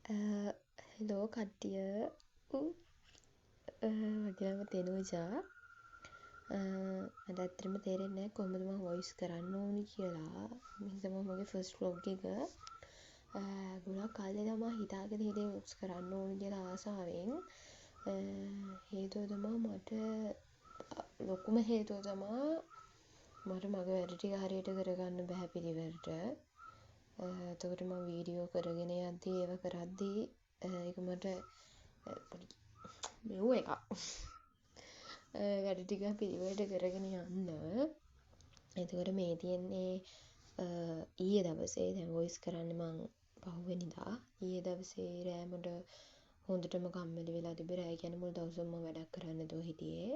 Hello කට්ටිය මගේ නම තෙනුජා. මට ඇත්තටම තේරෙන්නේ නැහැ කොහොමද මම වොයිස් කරන්න ඕනි කියලා. මේක තමයි මගේ ෆස්ට් vlog එක. ගොඩක් කල්ලි තමයි හිතාගෙන හිටියේ වොයිස් කරන්න ඕනි කියලා ආසාවෙන්. හේතුව තමයි මට ලොකුම හේතුව තමයි මට මගේ වැඩ ටික හරියට කරගන්න බැහැ පිළිවෙලට. එතකොට මම වීඩියෝ කරගෙන යද්දී ඒව කරද්දී ඒක මට පොඩි මෙව් එකක්. වැඩ ටික පිළිවෙලට කරගෙන යන්න. එතකොට මේ තියෙන්නේ ඊයේ දවසේ දැන් වොයිස් කරන්නේ මං පහුවෙනිදා. ඊයේ දවසේ රෑ මට හොඳටම කම්මැලි වෙලා තිබ්බේ. රෑ කියන්නේ මුළු දවසම මම වැඩක් කරන්නේ නැතුව හිටියේ.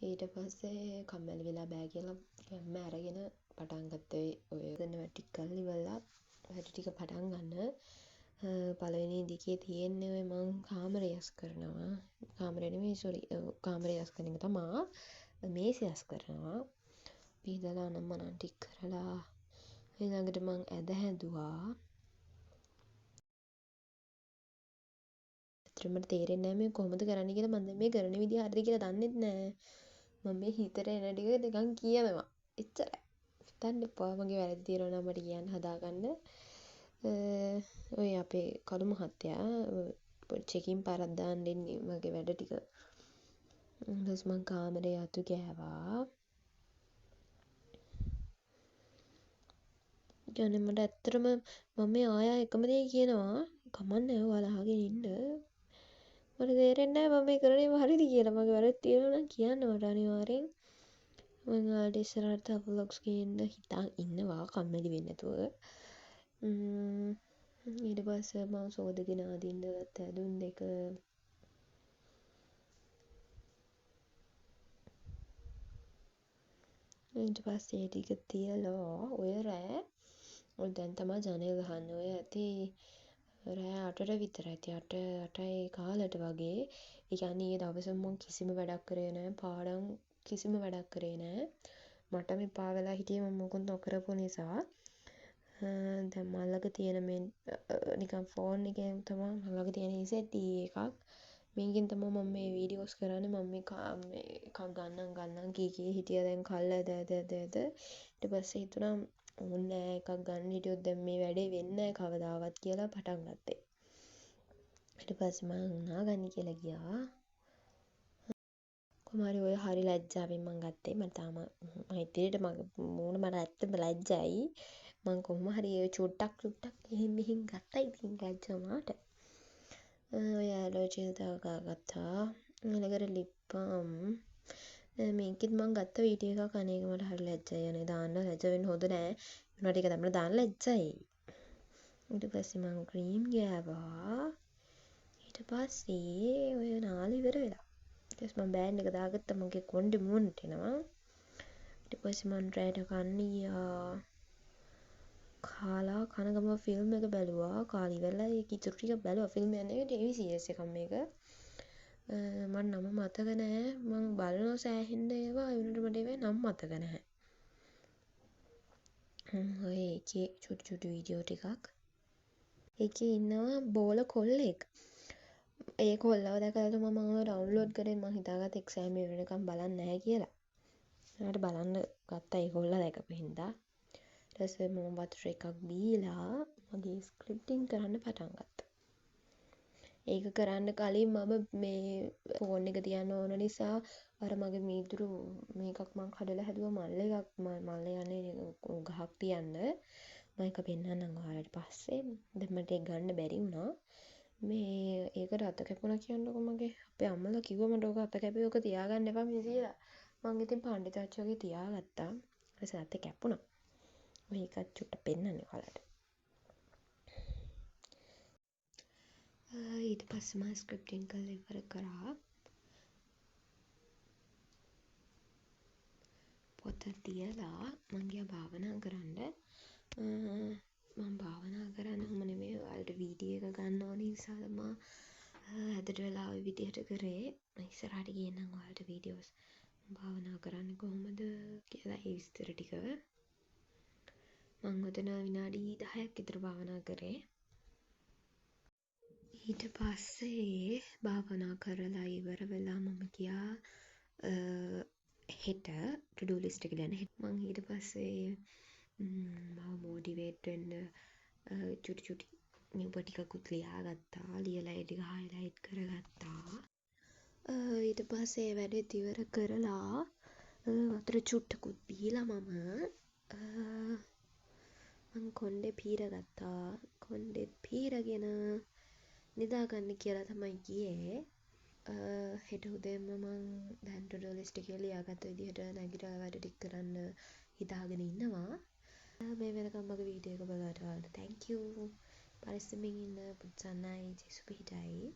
ඊට පස්සේ කම්මැලි වෙලා බෑ කියලා ගැම්ම අරගෙන පටන් ගත්තේ ඔය කරන වැඩ ටික කරලා ඉවරලා වැඩ ටික පටන් ගන්න. පළවෙනි දිකේ තියෙන්නේ ඔය මං කාමරය යස් කරනවා. කාමරය නෙමෙයි සෝරි කාමරය යස් කරන එක තමා. මේස යස් කරනවා. පීදලා අනම්මනම් ටික කරලා ඊළඟට මං ඇද හැදුවා. ඇත්තටම මට තේරෙන්නේ නැහැ මේ කොහොමද කරන්න කියලා. මම දැන් මේ කරන විදිය හරිද කියලා දන්නෙත් නැහැ. මම මේ හිතට එන ටික නිකන් කියනවා. එච්චරයි. හිතන්න එපා මගේ වැරදි තියෙනවා නම් මට කියන්න හදාගන්න. ඔය අපේ කළු මහත්තයා චෙකින් පාරක් දාන්න එන්නේ මගේ වැඩ ටික. ඊට මං කාමරේ අතු ගෑවා. කියන්නේ මට ඇත්තටම මම මේ ආයා එකම දේ කියනවා කමන්නේ ඔයාලා අහගෙන ඉන්න. මට තේරෙන්නේ නැහැ මම මේ කරන්නේ හරිද කියලා. මගේ වැරදි තියෙනවා නම් කියන්න මට අනිවාර්යෙන්. මම ඔයාලට ඉස්සරහට තව vlogs ගේන්න හිතාන් ඉන්නවා කම්මැලි වෙන්නේ නැතුව. ඊට පස්සේ මම සෝදගෙන අදින්න ගත්ත ඇඳුම් දෙක. ඊට පස්සේ ඒ ටික තියලා ඔය රෑ ඔය දැන් තමයි ජනේල ගහන්න ඔය ඇති රෑ 8ට විතර ඇති 8යි කාලට වගේ. ඒ කියන්නේ ඊයේ දවසේ මම කිසිම වැඩක් කරේ නැහැ. පාඩම් කිසිම වැඩක් කරේ නැහැ. මටම එපා වෙලා හිටියේ මම මොකුත් නොකරපු නිසා. දැන් මල් ළඟ තියෙන මේ නිකන් ෆෝන් එකෙන් තමයි මල් ළඟ තියෙන EZT එකක්. මේකෙන් තමයි මම මේ වීඩියෝස් කරන්නේ. මම මේ එකක් ගන්නම් කී හිටියා දැන් කල්ල ඇද ඊට පස්සේ හිතුණා ඕනේ එකක් ගන්න හිටියොත් දැන් මේ වැඩේ වෙන්නේ නැහැ කවදාවත් කියලා පටන් ගත්තේ. ඊට පස්සේ මම නාගන්න කියලා ගියා. කොහමරි ඔය හරි ලැජ්ජාවෙන් මං ගත්තේ. මම තාම ඉතිරියට මගේ මූණ මට ඇත්තටම ලැජ්ජයි. මං කොහොම හරි ඒ චුට්ටක් එහෙන් මෙහෙන් ගත්තා. ඉතින් ලැජ්ජා වුණාට. ඔය ඇලර්ජි දාගා ගත්තා. ඊළඟට ලිප් බාම් මේකෙත් මං ගත්ත වීඩියෝ එකක් අනේක මට හරි ලැජ්ජයි. අනේ දාන්න ලැජ්ජ වෙන්න හොඳ නෑ. උනාට ඒක තමයි දාන්න ලැජ්ජයි. ඊට පස්සේ මං ක්‍රීම් ගෑවා. ඊට පස්සේ ඔය නාල ඉවර වෙලා. ඊට පස්සේ මම බෑන්ඩ් එක දාගත්තා මගේ කොණ්ඩේ මූණට එනවා. ඊට පස්සේ මං රෑට කන්න ගියා. කාලා කන ගම ෆිල්ම් එක බැලුවා. කාලා ඉවරලා ඒක ඉතුරු ටික බැලුවා. ෆිල්ම් යන්නේ ටීවී සීරීස් එකක් මේක. මට නම මතක නෑ. මං බලනවා සෑහෙන්න ඒවා. ඒ වුණාට මට ඒවා නම් මතක නැහැ. ඔය ඒකේ චුටි වීඩියෝ ටිකක්. ඒකේ ඉන්නවා බෝල කොල්ලෙක්. ඒ කොල්ලව දැකලා තමයි මම ඩවුන්ලෝඩ් කරේ. මම හිතාගත්තා එක්සෑම් ඉවර වෙනකම් බලන්නේ නැහැ කියලා. ඊට බලන්න ගත්තා ඒ කොල්ල දැකපු හින්දා. ඊට පස්සේ මම වතුර එකක් බීලා මගේ ස්ක්‍රිප්ටින් කරන්න පටන් ගත්තා. ඒක කරන්න කලින් මම මේ ෆෝන් එක තියන්න ඕන නිසා අර මගේ මීදුරු මේකක් මං කඩලා හැදුවා මල් එකක්. මල් යන්නේ ගහක් තියන්න. මම ඒක පෙන්නන්නම් ඔයාලට පස්සේ. දැන් මට ඒක ගන්න බැරි වුණා. මේ ඒකට අත කැපුණා කියන්නකො මගේ අපේ අම්මලා කිව්වා මට ඔක අත කැපුවේ ඔක තියාගන්න එපා මේ කියලා. මං ඉතින් පණ්ඩිතාච්චි වගේ තියාගත්තා. ඊට පස්සේ අත කැපුණා. මේකත් චුට්ට පෙන්නන්නේ ඔයාලට. ඊට පස්සේ මම ස්ක්‍රිප්ටින් කරලා ඉවර කරා. පොත තියලා මං ගියා භාවනා කරන්න. මම භාවනා කරන්න ඔහොම නෙමෙයි ඔයාලට වීඩියෝ එක ගන්න ඕන නිසා තමයි ඇදට වෙලා ওই විදිහට කරේ. මම ඉස්සරහට ගියනම් ඔයාලට වීඩියෝස් භාවනා කරන්න කොහොමද කියලා ඒ විස්තර ටික මම ඔතන විනාඩි 10ක් විතර භාවනා කරේ. ඊට පස්සේ භාවනා කරලා ඉවර වෙලා මම ගියා හෙට ටුඩු ලිස්ට් එක ලියන්න. මං ඊට පස්සේ මම මොටිවේට් වෙන්න චුටි චුටි නියුප ටිකකුත් ලියාගත්තා. ලියලා ඒ ටික හයිලයිට් කරගත්තා. ඊට පස්සේ ඒ වැඩෙත් ඉවර කරලා වතුර චුට්ටකුත් බීලා මං කොණ්ඩේ පීරගත්තා. කොණ්ඩෙත් පීරගෙන නිදාගන්න කියලා තමයි ගියේ. හෙට උදේම මං දැන් ටුඩු ලිස්ට් එකේ ලියාගත්ත විදිහට නැගිටලා වැඩ ටික කරන්න හිතාගෙන ඉන්නවා. මේ වෙනකම් මගේ වීඩියෝ එක බලවට ඔයාලට thank you. පරිස්සමෙන් ඉන්න. පුත්සන්නයි ජේසු පිහිටයි.